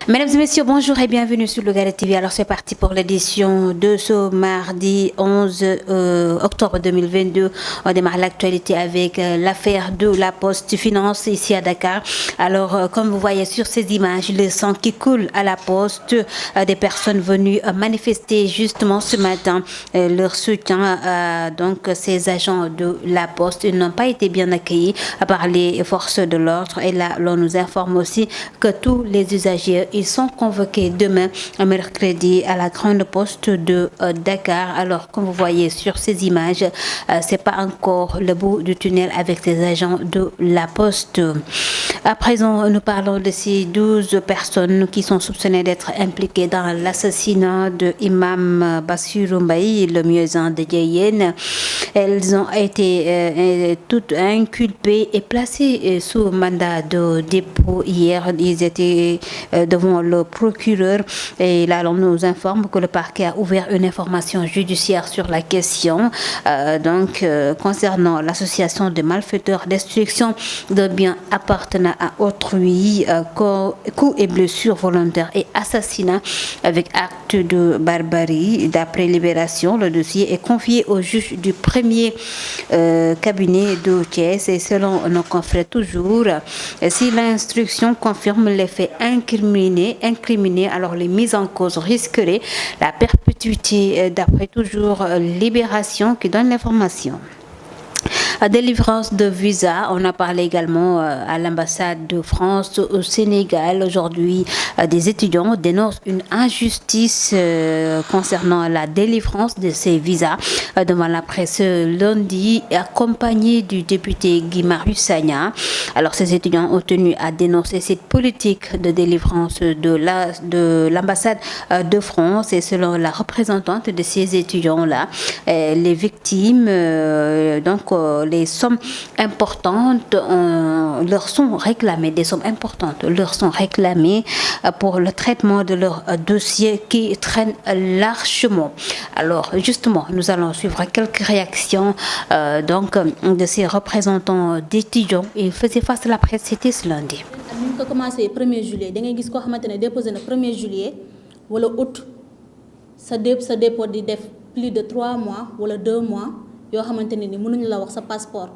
Mesdames et messieurs, bonjour et bienvenue sur le Gala TV. Alors c'est parti pour l'édition de ce mardi 11 octobre 2022. On démarre l'actualité avec l'affaire de la Poste Finance ici à Dakar. Alors comme vous voyez sur ces images, le sang qui coule à la Poste, des personnes venues manifester justement ce matin leur soutien à donc ces agents de la Poste. Ils n'ont pas été bien accueillis par les forces de l'ordre et là l'on nous informe aussi que tous les usagers ils sont convoqués demain, mercredi, à la grande poste de Dakar. Alors, comme vous voyez sur ces images, c'est pas encore le bout du tunnel avec ces agents de la poste. À présent, nous parlons de ces 12 personnes qui sont soupçonnées d'être impliquées dans l'assassinat de Imam Bassirou Mbaye, le muezzin de Yéyén. Elles ont été toutes inculpées et placées sous mandat de dépôt hier. Ils étaient devant le procureur et là on nous informe que le parquet a ouvert une information judiciaire sur la question concernant l'association de malfaiteurs, destruction de biens appartenant à autrui, coups et blessures volontaires et assassinat avec acte de barbarie. D'après Libération, le dossier est confié au juge du premier cabinet de Thiès et selon nos confrères toujours, si l'instruction confirme les faits incriminés, alors les mises en cause risqueraient la perpétuité, d'après toujours Libération qui donne l'information. Délivrance de visa, on a parlé également à l'ambassade de France au Sénégal. Aujourd'hui, des étudiants dénoncent une injustice concernant la délivrance de ces visas devant la presse lundi, accompagnés du député Guy Marius Sagna. Alors, ces étudiants ont tenu à dénoncer cette politique de délivrance de l'ambassade de France et selon la représentante de ces étudiants-là, les victimes, les sommes importantes leur sont réclamées, des sommes importantes leur sont réclamées pour le traitement de leur dossier qui traîne largement. Alors justement, nous allons suivre quelques réactions de ces représentants d'étudiants. Ils faisaient face à la presse, c'était ce lundi. Nous avons commencé le 1er juillet, vous avez déposé le 1er juillet ou le août, ça dépôt de plus de 3 mois ou 2 mois. Yo xamanteni ni mënuñ la wax sa passeport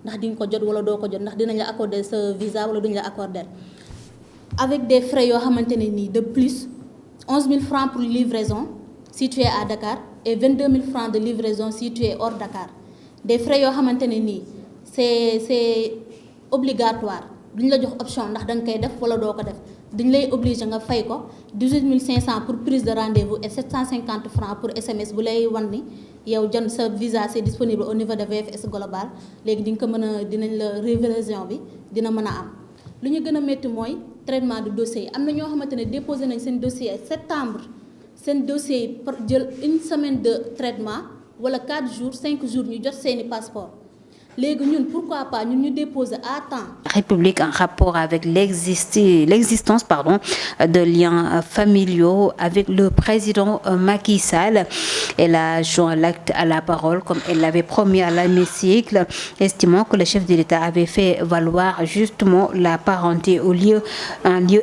ndax diñ ko jot wala do ko jot ndax dinañ la accorder sa visa wala duñ la accorder avec des frais yo xamanteni ni de plus 11 000 francs pour livraison si tu es à Dakar et 22 000 francs de livraison si tu es hors Dakar. Des frais yo xamanteni ni c'est obligatoire duñ la jox option ndax dang koy def wala do ko def dañ lay obliger nga fay ko 18 500 pour prise de rendez-vous et 750 francs pour SMS bu lay wan ni yow jon sa visa c'est disponible au niveau de VFS Global légui di nga ko mëna dinañ la révision bi dina mëna am lu ñu gëna metti moy traitement de dossier amna ñoo xamantene déposer nañ sen dossier septembre sen dossier jël une semaine de traitement wala 4 jours 5 jours ñu jot seeni passeport. Pourquoi pas nous déposer à temps. République en rapport avec l'existence de liens familiaux avec le président Macky Sall. Elle a joint l'acte à la parole comme elle l'avait promis à l'hémicycle, estimant que le chef de l'État avait fait valoir justement la parenté en lieu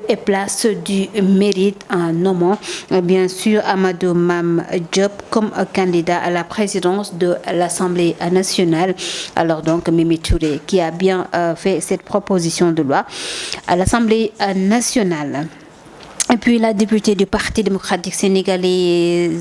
et place du mérite en nommant bien sûr Amadou Mame Diop comme candidat à la présidence de l'Assemblée nationale. Alors donc Mimi Touré qui a bien fait cette proposition de loi à l'Assemblée nationale. Et puis la députée du Parti démocratique sénégalais,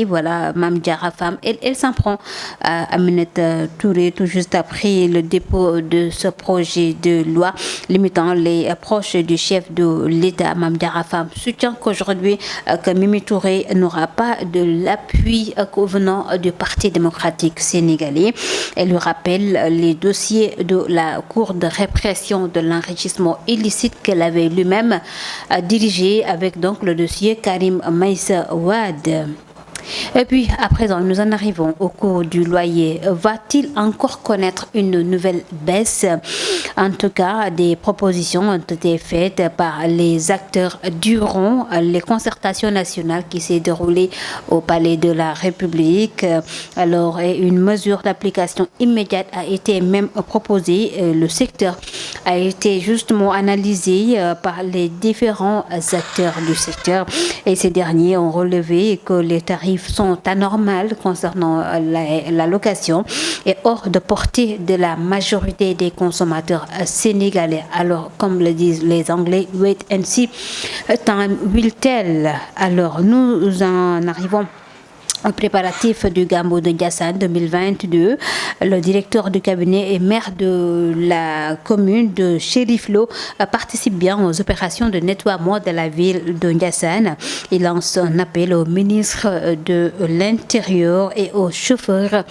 voilà, Mame Diarra Fam, elle s'en prend à Aminata Touré tout juste après le dépôt de ce projet de loi limitant les proches du chef de l'État. Mame Diarra Fam soutient qu'aujourd'hui que Mimi Touré n'aura pas de l'appui venant du Parti démocratique sénégalais. Elle lui rappelle les dossiers de la Cour de répression de l'enrichissement illicite qu'elle avait lui-même dirigé avec donc le dossier Karim Meïssa Wade. Et puis, à présent, nous en arrivons au coût du loyer. Va-t-il encore connaître une nouvelle baisse? En tout cas, des propositions ont été faites par les acteurs durant les concertations nationales qui s'est déroulées au Palais de la République. Alors, une mesure d'application immédiate a été même proposée. Le secteur a été justement analysé par les différents acteurs du secteur et ces derniers ont relevé que les tarifs sont anormales concernant la location et hors de portée de la majorité des consommateurs sénégalais. Alors, comme le disent les Anglais, wait and see, time will tell. Alors, nous en arrivons préparatif du Gamou de Ndiassane 2022. Le directeur du cabinet et maire de la commune de Chérif Lo participe bien aux opérations de nettoiement de la ville de Ndiassane. Il lance un appel au ministre de l'Intérieur et aux chauffeurs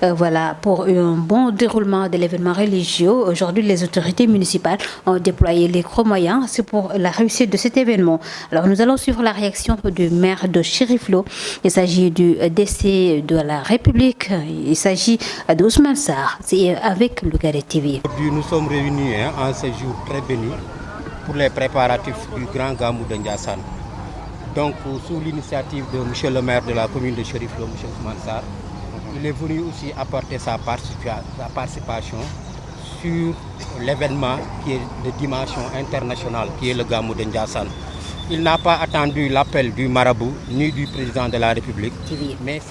voilà, pour un bon déroulement de l'événement religieux. Aujourd'hui, les autorités municipales ont déployé les gros moyens. C'est pour la réussite de cet événement. Alors, nous allons suivre la réaction du maire de Chérif Lo. Il s'agit du décès de la République. Il s'agit d'Ousmane Sarr. C'est avec Lougaré TV. Aujourd'hui, nous sommes réunis en ce jour très béni pour les préparatifs du grand Gamou de Ndiassane. Donc, sous l'initiative de M. le maire de la commune de Chérif Lo, M. Ousmane Sarr, il est venu aussi apporter sa participation sur l'événement qui est de dimension internationale, qui est le Gamou de Ndiassane. Il n'a pas attendu l'appel du marabout ni du président de la République. Mais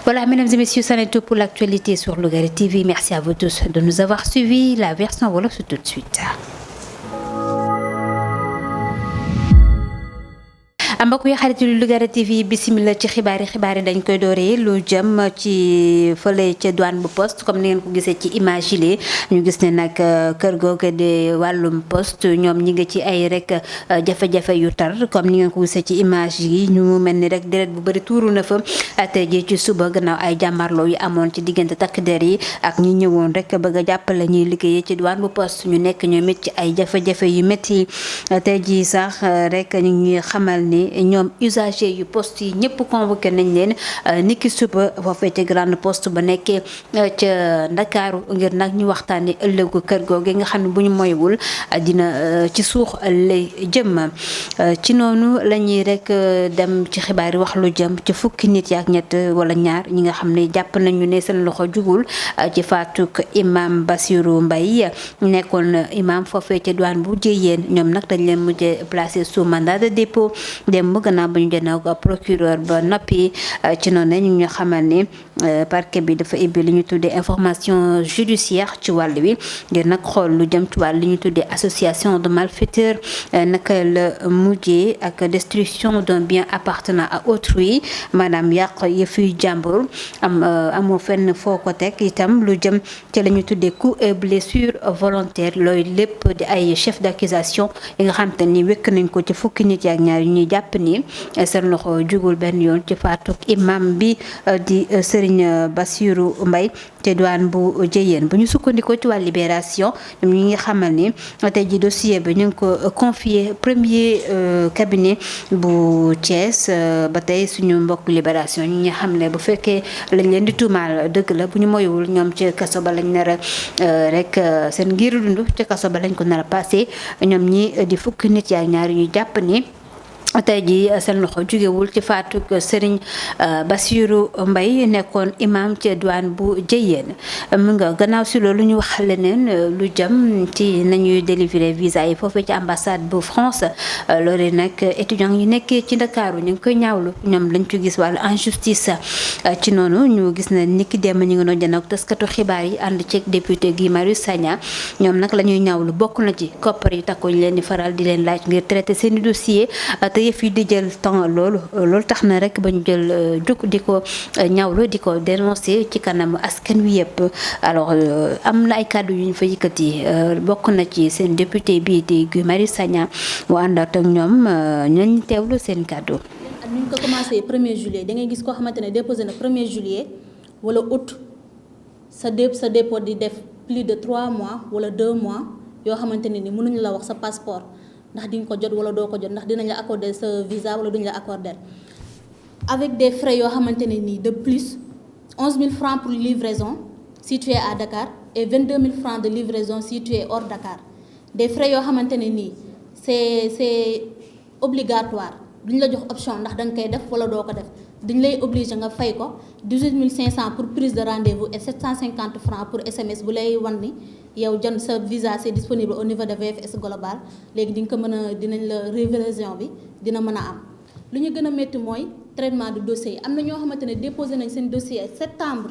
voilà, mesdames et messieurs, ça n'est tout pour l'actualité sur Lougaré TV. Merci à vous tous de nous avoir suivis. La version Wolof, c'est tout de suite. mbokk yi xarit lu Lougaré TV bismillah ci xibaari dañ koy dooree lu jëm ci fële ca douane bu poste comme ni ngeen ko gisee ci image yi ñu gis ne nag kër googu de wàllum poste ñoom ñi nga ci ay rek jafe-jafe yu tar comme ni ngeen ko gisee ci image yi ñu mel ni rek deret bu bëri tuuru na fa tey jii ci suba gannaaw ay jàmmarloo yu amoon ci diggante takk der yi ak ñi ñëwoon rek bëgg a jàppale ñuy liggéeyee ci douane bu poste ñu nekk ñoom it ci ay jafe-jafe yu métti tey jii sax rek ñu ngi xamal ni ñoom usager yu poste yi ñëpp convoqué nañ leen niki suba foofee ca grande poste ba nekkee ca Ndakaaru ngir nag ñu waxtaanee ëllëgu kër googu nga xam ne bu ñu moywul dina ci suux lay jëm ci noonu la ñuy rek dem ci xibaar yi wax lu jëm ci fukki nit yaak ñett wala ñaar ñi nga xam ne jàpp nañu ne seen loxo jugul ci faatuk imam Bassirou Mbaye nekkoon imam foofee ca douane bu Jéyeen ñoom nag dañ leen mujjee placé sous mandat de dépôt dem gannaaw ba ñu jënoo procureur ba noppi ci noonu ñu ñu xamal ni parquet bi dafa ibbi li ñu tuddee information judiciaire ci wàll wi ngir nag xool lu jëm ci wàll li ñu tuddee association de malfaiteurs naka la mujjee ak destruction d'un bien appartenant à autrui maanaam yàq yëfuy jàmbur amoo fenn foo ko teg itam lu jëm ci la ñu tuddee coup et blessure volontaire looy lépp di ay chef d'accusation yi nga xam te ni wekk nañ ko ci fukki nit yaak ñaar yu ñuy jàpp ni seen loxo jugul benn yoon ci faatuk imam bi di Serigne Bassirou Mbaye te douane bu Jéyeen bu ñu sukkandikoo ci wàllu libération ñoom ñi ngi xamal ni tey ji dossier bi ñu ngi ko confié premier cabinet bu Thiès ba tey suñu mbokk libération ñi nga xam ne bu fekkee lañ leen di tuumaal dëgg la bu ñu moywul ñoom ci kaso ba lañ nar a rek seen ngir dund ci kaso ba lañ ko nar a passé ñoom ñi di fukki nit yaak ñaar ñu jàpp ni tey jii seen loxo jugewul ci faatuk Serigne Bassirou Mbaye nekkoon imam ci douane bu Jéyeen mu nga gannaaw si loolu ñu wax leneen lu jëm ci nañuy délivrer visa yi foofee ci ambassade bu France loolu nag étudiants yi nekkee ci Ndakaaru ñu ngi koy ñaawlu ñoom lañ ci gis wàllu injustice ci noonu ñu gis na niki dem ñu ngi doon jënd ak taskatu xibaar yi ànd ci député Guy Marius Sagna ñoom nag la ñuy ñaawlu bokk na ci koppar yi takku ñu leen di faral di leen laaj ngir traiter seen i dossier yëf yi di jël temps loolu tax na rek ba ñu jël jóg di ko ñawlu di ko dénoncer ci kanam askan wi yëpp alors am na ay kàddu yu ñu fa yëkkati bokk na ci seen député bii di Guy Marius Sagna mu àndaat ak ñoom ñooñu teewlu seen kàddu. ak ñu ko commencé 1er juillet da ngay gis koo xamante ne déposé na 1er juillet wala août sa dépôt di def plus de 3 mois wala 2 mois yoo xamante ne ni mënuñu la wax sa passeport. ndax di nga ko jot wala doo ko jot ndax dinañ la accorder sa visa wala duñ la accorder avec des frais yoo xamante ne nii de plus 11 000 francs pour livraison si tu es à Dakar et 22 000 francs de livraison si tu es hors Dakar des frais yoo xamante ne nii c'est obligatoire duñ la jox option ndax da nga koy def wala doo ko def dañ lay obligé nga fay ko 18 500 pour prise de rendez-vous et 750 francs pour SMS bu lay wan ni yow jën sa visa c'est disponible au niveau de VFS Global léegi di nga ko mën a dinañ la révision bi dina mën a am. lu ñu gën a métti mooy traitement de dossier yi am na ñoo xamante ne déposé nañ seen dossier septembre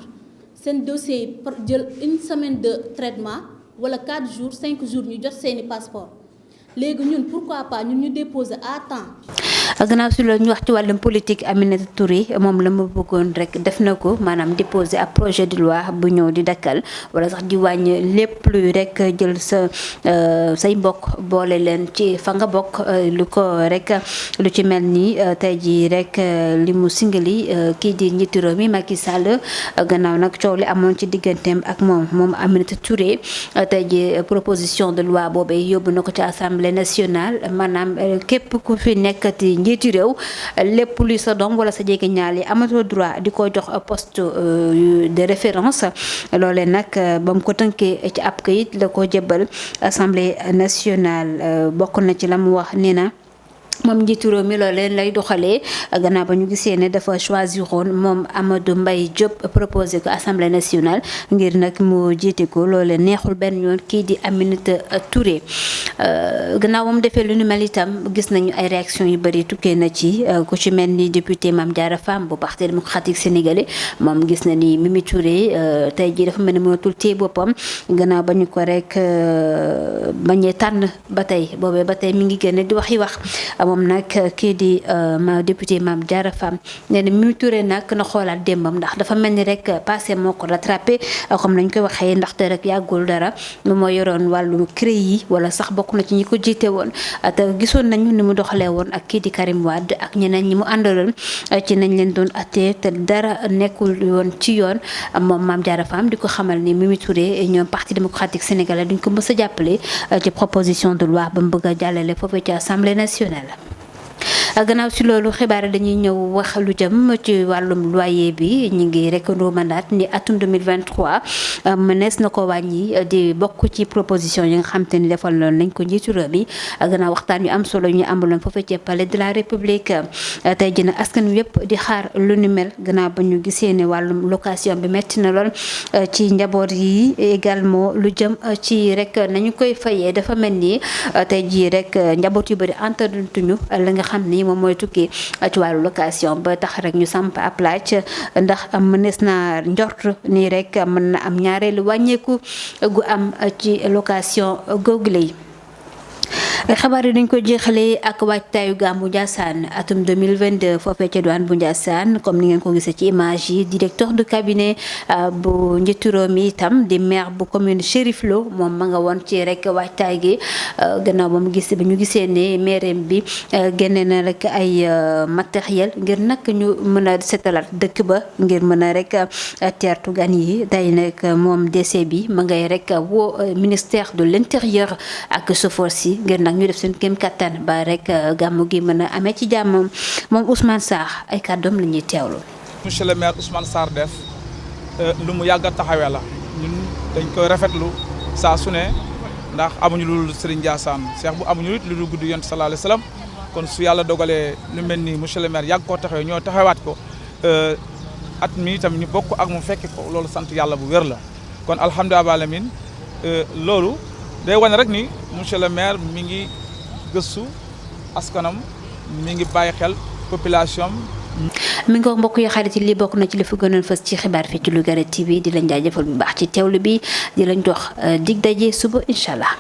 seen dossier yi jël une semaine de traitement wala 4 jours 5 jours ñu jot seeni passeport léegi ñun pourquoi pas ñun ñu déposer à temps. gannaaw si loolu ñu wax ci wàllum politique Aminata Touré moom la ma bëggoon rek def na ko maanaam déposer ab projet de loi bu ñëw di dakkal wala sax di wàññi lépp luy rek jël say mbokk boole leen ci fa nga bokk lu ko rek lu ci mel ni tey jii rek li mu singali kii di njiitu réew mi Macky Sall gannaaw nag coow li amoon ci digganteem ak moom Aminata Touré tey jii proposition de loi boobee yóbbu na ko ci assemblée nationale maanaam képp ku fi nekkati njiitu réew lépp luy sa doom wala sa jege ñaal yi amatoo droit di ko jox poste de référence loolee nag ba mu ko tënkee ci ab kayit la ko jébbal assemblée nationale bokk na ci la mu wax nee na moom njiitu réew mi loolee lay doxalee gannaaw ba ñu gisee ne dafa choisiroon moom Amadou Mbaye Diop proposé ko assemblée nationale ngir nag mu jiite ko loolee neexul benn yoon kii di Aminata Touré gannaaw moom defee lu nu mel itam gis nañu ay réaction yu bëri tukkee na ci ku ci mel ni député Mame Diarra Fam bu Parti démocratique sénégalais moom gis na ni Mimi Touré tey jii dafa mel ni mënatul téye boppam gannaaw ba ñu ko rek bañee tànn ba tey boobee ba tey mi ngi gën di waxi wax. moom nag kii di député Mame Diarra Fam nee na Mimi Touré nag na xoolaat démbam ndax dafa mel ni rek passé moo ko rattrapé comme nañ koy waxee ndaxte rek yàggul dara lu moo yoroon wàllu CREI yi wala sax bokk na ci ñi ko jiite woon te gisoon nañu ni mu doxalee woon ak kii di Karim Wade ak ñeneen ñi mu àndaloon ci nañ leen doon attee te dara nekkul woon ci yoon moom Mame Diarra Fam di ko xamal ni Mimi Touré ñoom Parti démocratique sénégalais duñ ko mës a jàppale ci proposition de loi ba mu bëgg a jàllale foofu ci assemblée nationale. gannaaw si loolu xibaar dañuy ñëw wax lu jëm ci wàllum loyer bi ñu ngi rek mandat ni atum 2023 mënees na ko wàññi di bokk ci proposition yi nga xam te ni defal loon nañ ko njiitu réew mi gannaaw waxtaan yu am solo ñu amaloon foofu ci palais de la république tey jii nag askan wi yëpp di xaar lu ni mel gannaaw ba ñu gisee ne wàllum location bi metti na lool ci njaboot yi également lu jëm ci rek nañu koy fayee dafa mel ni tey jii rek njaboot yu bëri entenduntuñu la nga xam ni moom mooy tukki ci wàllu location ba tax rek ñu samp ab laaj ndax mënees na njort nii rek mën na am ñaareelu wàññeeku gu am ci location google yi. xabaar yi dañ ko jeexalee ak waajtaayu gàmmu Ndiassane atum 2022 foofee ca douane bu Ndiassane comme ni ngeen ko gisee ci image yi directeur de cabinet bu njiitu réew mi itam di maire bu commune Chérif Lo moom ma nga woon ci rek waajtaay gi gannaaw ba ñu gisee ne maire bi génne na rek ay matériel ngir nag ñu mën a setalaat dëkk ba ngir mën a rek teertu gan yi tey nag moom DC bi ma ngay rek woo ministère de l'intérieur ak chauffeur si ngir nag ñu def seen kéem kattan ba rek gàmmu gi mën a amee ci jàmm moom Ousmane Sarr ay kàddoom la ñuy teewlu. monsieur le maire Ousmane Sarr def lu mu yàgg a taxawee la ñun dañ koy rafetlu saa su ne ndax amuñu lu dul Serigne Ndiassane Cheikh bu amuñu lu dul guddi Yonent sallallahu alayhi wasallam kon su yàlla dogalee lu mel ni monsieur le maire yàgg koo taxawee ñoo taxawaat ko at mi itam ñu bokk ak mu fekk ko loolu sant yàlla bu wér la kon alhamdulilah alamin loolu. day wane rek ni monsieur le maire mi ngi gëstu askanam mi ngi bàyyi xel population mi ngi ko mbokk yi xarit yi lii bokk na ci li fi gënoon fës ci xibaar fii ci Lougaré TV di lañ jaajëfal bu baax ci teewlu bi di lañ jox dig daje suba incha allah.